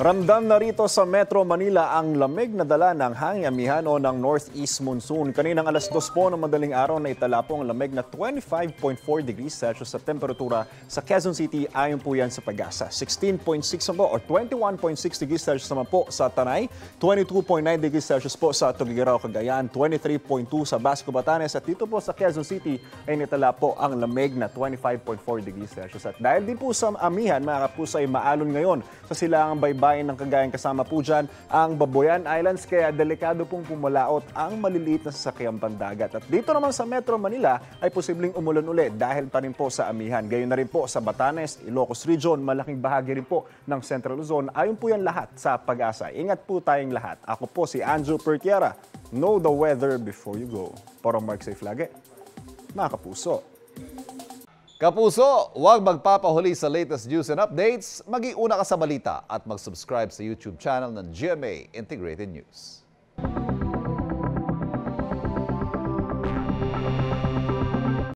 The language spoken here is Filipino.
Ramdam na rito sa Metro Manila ang lamig na dala ng hangin amihan o ng northeast monsoon. Kaninang alas 2 po ng madaling araw na itala po ang lamig na 25.4 degrees Celsius sa temperatura sa Quezon City ayon po yan sa Pag-asa. 16.6 po o 21.6 degrees Celsius naman po sa Tanay, 22.9 degrees Celsius po sa Tuguegarao, Cagayan, 23.2 sa Basco, Batanes at dito po sa Quezon City ay nitala po ang lamig na 25.4 degrees Celsius. At dahil din po sa amihan, mga kapuso ay maalon ngayon sa silangang baybayin ng Cagayan, kasama po dyan ang Babuyan Islands, kaya delikado pong pumalaot ang maliliit na sasakyang pandagat. At dito naman sa Metro Manila ay posibleng umulan ulit dahil pa rin po sa amihan. Gayon na rin po sa Batanes, Ilocos Region, malaking bahagi rin po ng Central Luzon. Ayon po yan lahat sa Pag-asa. Ingat po tayong lahat. Ako po si Andrew Pertiera. Know the weather before you go. Para Mark Safe lagi, mga kapuso. Kapuso, huwag magpapahuli sa latest news and updates. Mag-iuna ka sa balita at mag-subscribe sa YouTube channel ng GMA Integrated News.